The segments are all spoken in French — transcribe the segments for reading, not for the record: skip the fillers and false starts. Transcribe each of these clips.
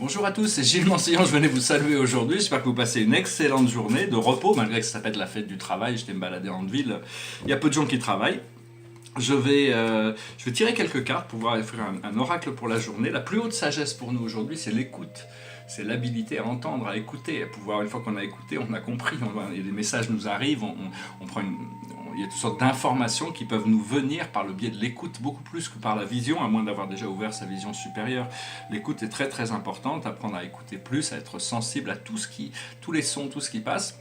Bonjour à tous, c'est Gilles Mansillon, je venais vous saluer aujourd'hui. J'espère que vous passez une excellente journée de repos, malgré que ça s'appelle la fête du travail. J'étais me balader en ville, il y a peu de gens qui travaillent. Je vais tirer quelques cartes pour pouvoir faire un oracle pour la journée. La plus haute sagesse pour nous aujourd'hui, c'est l'écoute. C'est l'habilité à entendre, à écouter, à pouvoir, une fois qu'on a écouté, on a compris, et les messages nous arrivent, on prend il y a toutes sortes d'informations qui peuvent nous venir par le biais de l'écoute, beaucoup plus que par la vision, à moins d'avoir déjà ouvert sa vision supérieure. L'écoute est très très importante, apprendre à écouter plus, à être sensible à tous les sons, tout ce qui passe.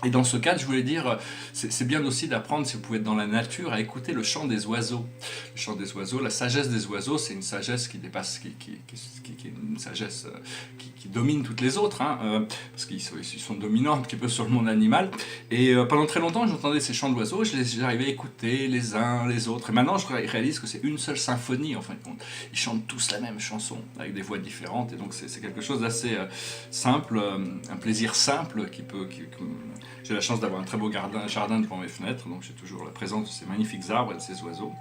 Et dans ce cadre, je voulais dire, c'est bien aussi d'apprendre, si vous pouvez être dans la nature, à écouter le chant des oiseaux. Le chant des oiseaux, la sagesse des oiseaux, c'est une sagesse qui dépasse, qui est une sagesse qui domine toutes les autres, parce qu'ils sont dominants un petit peu sur le monde animal. Et pendant très longtemps, j'entendais ces chants d'oiseaux, j'arrivais à écouter les uns les autres. Et maintenant, je réalise que c'est une seule symphonie, en fin de compte. Ils chantent tous la même chanson, avec des voix différentes. Et donc, c'est quelque chose d'assez simple, un plaisir simple j'ai la chance d'avoir un très beau jardin devant mes fenêtres, donc j'ai toujours la présence de ces magnifiques arbres et de ces oiseaux.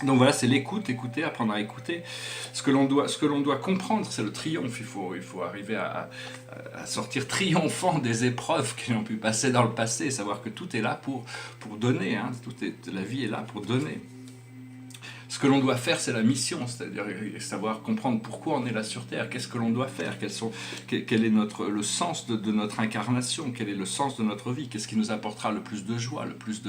Donc voilà, c'est l'écoute, écouter, apprendre à écouter. Ce que l'on doit comprendre, c'est le triomphe. Il faut arriver à sortir triomphant des épreuves qui ont pu passer dans le passé, et savoir que tout est là pour donner. La vie est là pour donner. Ce que l'on doit faire, c'est la mission, c'est-à-dire savoir comprendre pourquoi on est là sur Terre, qu'est-ce que l'on doit faire, quel est le sens de notre incarnation, quel est le sens de notre vie, qu'est-ce qui nous apportera le plus de joie, le plus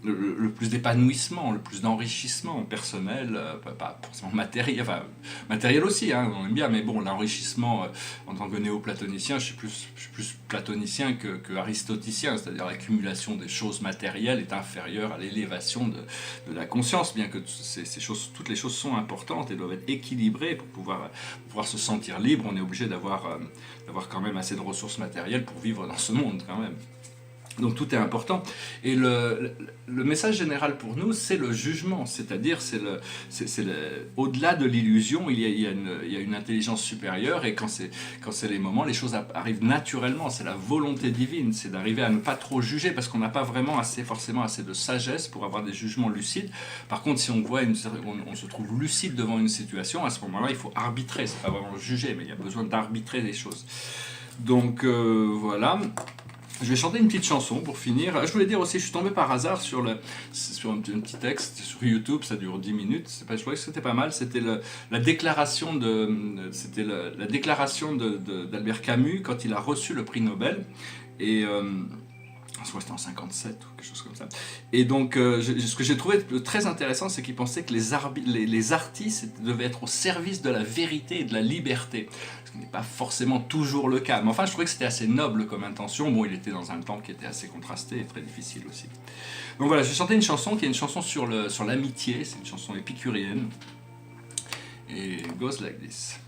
le plus d'épanouissement, le plus d'enrichissement personnel, pas forcément matériel, enfin matériel aussi, on aime bien, mais bon, l'enrichissement en tant que néo-platonicien, je suis plus platonicien que aristoticien, c'est-à-dire l'accumulation des choses matérielles est inférieure à l'élévation de la conscience, bien que toutes les choses sont importantes et doivent être équilibrées pour pouvoir se sentir libre. On est obligé d'avoir quand même assez de ressources matérielles pour vivre dans ce monde quand même. Donc tout est important. Et le message général pour nous, c'est le jugement, c'est-à-dire au-delà de l'illusion, il y a une intelligence supérieure, et quand c'est les moments, les choses arrivent naturellement, c'est la volonté divine, c'est d'arriver à ne pas trop juger, parce qu'on n'a pas vraiment forcément assez de sagesse pour avoir des jugements lucides. Par contre, si on se trouve lucide devant une situation, à ce moment-là, il faut arbitrer, c'est pas vraiment juger, mais il y a besoin d'arbitrer les choses. Donc voilà. Je vais chanter une petite chanson pour finir. Je voulais dire aussi, je suis tombé par hasard sur un petit texte sur YouTube, ça dure 10 minutes. Je trouvais que c'était pas mal. C'était la déclaration d'Albert Camus quand il a reçu le prix Nobel. Et je crois que c'était en 57 ou quelque chose comme ça. Et donc, ce que j'ai trouvé très intéressant, c'est qu'il pensait que les artistes devaient être au service de la vérité et de la liberté. Ce qui n'est pas forcément toujours le cas. Mais enfin, je trouvais que c'était assez noble comme intention. Bon, il était dans un temps qui était assez contrasté et très difficile aussi. Donc voilà, je vais chanter une chanson qui est une chanson sur l'amitié. C'est une chanson épicurienne. Et it goes like this.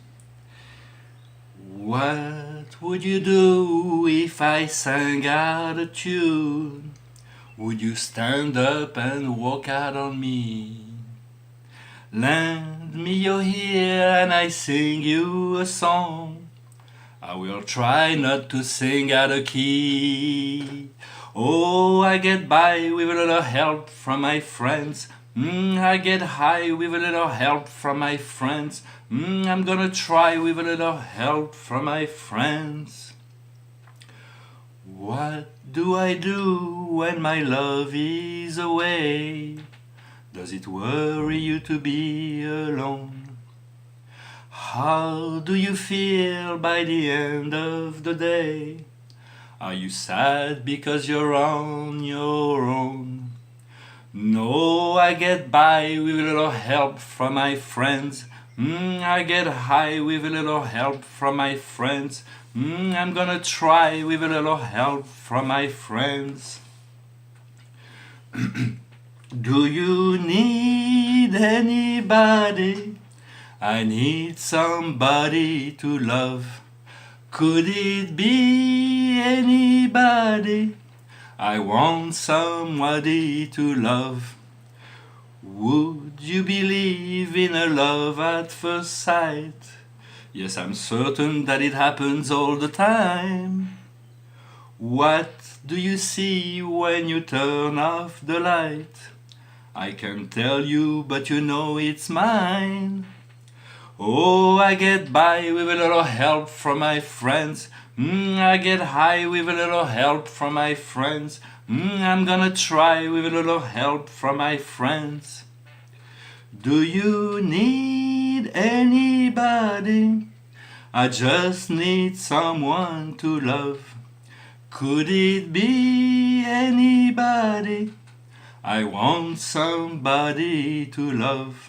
What would you do if I sang out a tune? Would you stand up and walk out on me? Lend me your ear and I sing you a song. I will try not to sing out of key. Oh, I get by with a little help from my friends. I get high with a little help from my friends. I'm gonna try with a little help from my friends. What do I do when my love is away? Does it worry you to be alone? How do you feel by the end of the day? Are you sad because you're on your own? No, I get by with a little help from my friends. I get high with a little help from my friends. I'm gonna try with a little help from my friends. Do you need anybody? I need somebody to love. Could it be anybody? I want somebody to love. Would you believe in a love at first sight? Yes, I'm certain that it happens all the time. What do you see when you turn off the light? I can't tell you, but you know it's mine. Oh, I get by with a little help from my friends. I get high with a little help from my friends. I'm gonna try with a little help from my friends. Do you need anybody? I just need someone to love. Could it be anybody? I want somebody to love.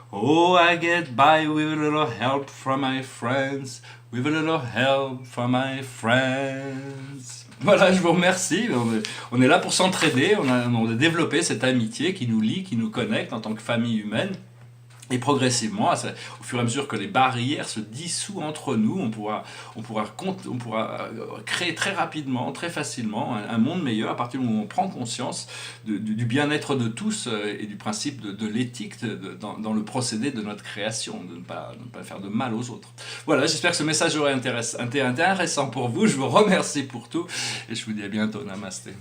Oh, I get by with a little help from my friends, with a little help from my friends. Voilà, je vous remercie. On est là pour s'entraider. On a développé cette amitié qui nous lie, qui nous connecte en tant que famille humaine. Et progressivement, au fur et à mesure que les barrières se dissouent entre nous, on pourra créer très rapidement, très facilement un monde meilleur à partir du moment où on prend conscience du bien-être de tous et du principe de l'éthique dans le procédé de notre création, de ne pas faire de mal aux autres. Voilà, j'espère que ce message aura été intéressant pour vous. Je vous remercie pour tout et je vous dis à bientôt. Namasté.